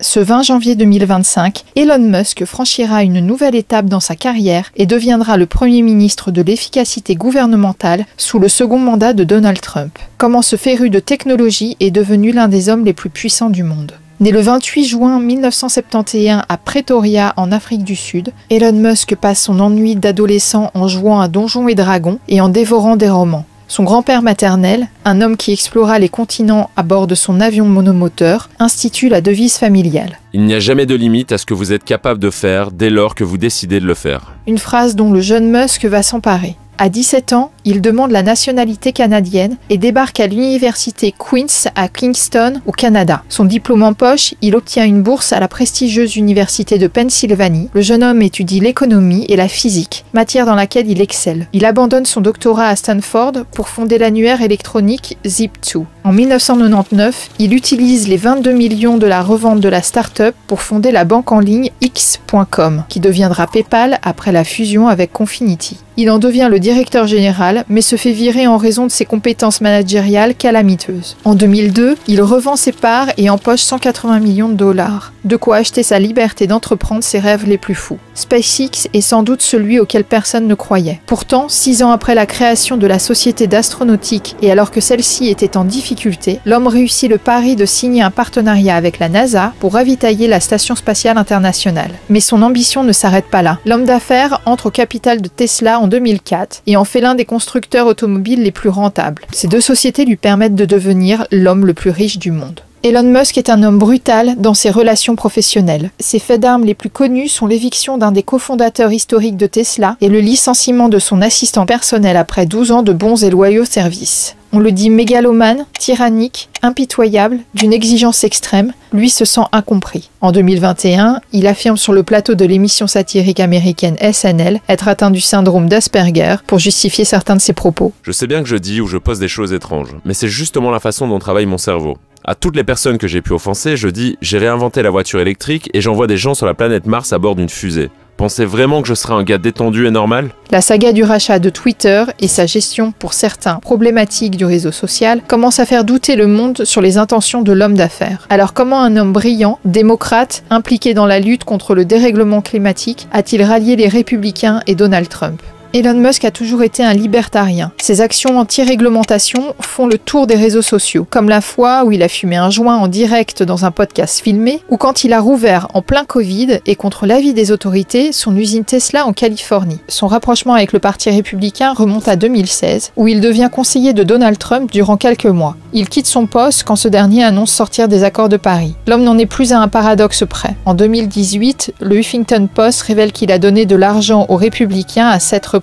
Ce 20 janvier 2025, Elon Musk franchira une nouvelle étape dans sa carrière et deviendra le Premier ministre de l'efficacité gouvernementale sous le second mandat de Donald Trump. Comment ce féru de technologie est devenu l'un des hommes les plus puissants du monde. Né le 28 juin 1971 à Pretoria en Afrique du Sud, Elon Musk passe son ennui d'adolescent en jouant à Donjons et Dragons et en dévorant des romans. Son grand-père maternel, un homme qui explora les continents à bord de son avion monomoteur, institue la devise familiale. Il n'y a jamais de limite à ce que vous êtes capable de faire dès lors que vous décidez de le faire. Une phrase dont le jeune Musk va s'emparer. À 17 ans, il demande la nationalité canadienne et débarque à l'université Queen's à Kingston, au Canada. Son diplôme en poche, il obtient une bourse à la prestigieuse université de Pennsylvanie. Le jeune homme étudie l'économie et la physique, matière dans laquelle il excelle. Il abandonne son doctorat à Stanford pour fonder l'annuaire électronique Zip2. En 1999, il utilise les 22 millions de la revente de la start-up pour fonder la banque en ligne X.com, qui deviendra PayPal après la fusion avec Confinity. Il en devient le directeur général, mais se fait virer en raison de ses compétences managériales calamiteuses. En 2002, il revend ses parts et empoche 180 millions de dollars. De quoi acheter sa liberté d'entreprendre ses rêves les plus fous. SpaceX est sans doute celui auquel personne ne croyait. Pourtant, 6 ans après la création de la société d'astronautique et alors que celle-ci était en difficulté, l'homme réussit le pari de signer un partenariat avec la NASA pour ravitailler la station spatiale internationale. Mais son ambition ne s'arrête pas là. L'homme d'affaires entre au capital de Tesla en 2004 et en fait l'un des constructeurs automobiles les plus rentables. Ces deux sociétés lui permettent de devenir l'homme le plus riche du monde. Elon Musk est un homme brutal dans ses relations professionnelles. Ses faits d'armes les plus connus sont l'éviction d'un des cofondateurs historiques de Tesla et le licenciement de son assistant personnel après 12 ans de bons et loyaux services. On le dit mégalomane, tyrannique, impitoyable, d'une exigence extrême, lui se sent incompris. En 2021, il affirme sur le plateau de l'émission satirique américaine SNL être atteint du syndrome d'Asperger pour justifier certains de ses propos. Je sais bien que je dis ou je pose des choses étranges, mais c'est justement la façon dont travaille mon cerveau. À toutes les personnes que j'ai pu offenser, je dis « j'ai réinventé la voiture électrique et j'envoie des gens sur la planète Mars à bord d'une fusée ». Pensez vraiment que je serais un gars détendu et normal? La saga du rachat de Twitter et sa gestion pour certains problématique du réseau social commence à faire douter le monde sur les intentions de l'homme d'affaires. Alors comment un homme brillant, démocrate, impliqué dans la lutte contre le dérèglement climatique, a-t-il rallié les républicains et Donald Trump? Elon Musk a toujours été un libertarien. Ses actions anti-réglementation font le tour des réseaux sociaux, comme la fois où il a fumé un joint en direct dans un podcast filmé, ou quand il a rouvert en plein Covid et contre l'avis des autorités son usine Tesla en Californie. Son rapprochement avec le parti républicain remonte à 2016, où il devient conseiller de Donald Trump durant quelques mois. Il quitte son poste quand ce dernier annonce sortir des accords de Paris. L'homme n'en est plus à un paradoxe près. En 2018, le Huffington Post révèle qu'il a donné de l'argent aux républicains à 7 reprises.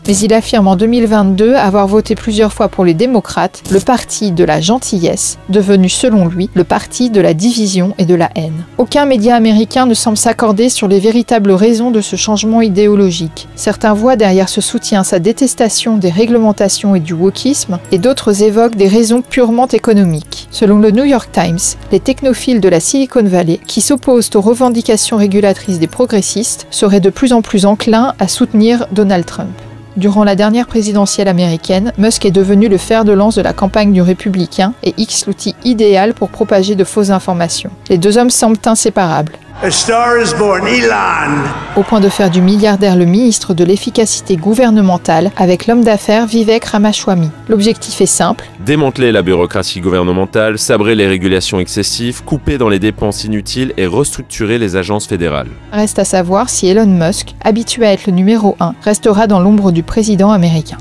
Mais il affirme en 2022 avoir voté plusieurs fois pour les démocrates, le parti de la gentillesse, devenu selon lui le parti de la division et de la haine. Aucun média américain ne semble s'accorder sur les véritables raisons de ce changement idéologique. Certains voient derrière ce soutien sa détestation des réglementations et du wokisme, et d'autres évoquent des raisons purement économiques. Selon le New York Times, les technophiles de la Silicon Valley, qui s'opposent aux revendications régulatrices des progressistes, seraient de plus en plus enclins à soutenir Donald Trump. Durant la dernière présidentielle américaine, Musk est devenu le fer de lance de la campagne du républicain et X l'outil idéal pour propager de fausses informations. Les deux hommes semblent inséparables. A star is born, Elon. Au point de faire du milliardaire le ministre de l'efficacité gouvernementale avec l'homme d'affaires Vivek Ramaswamy. L'objectif est simple. Démanteler la bureaucratie gouvernementale, sabrer les régulations excessives, couper dans les dépenses inutiles et restructurer les agences fédérales. Reste à savoir si Elon Musk, habitué à être le numéro 1, restera dans l'ombre du président américain.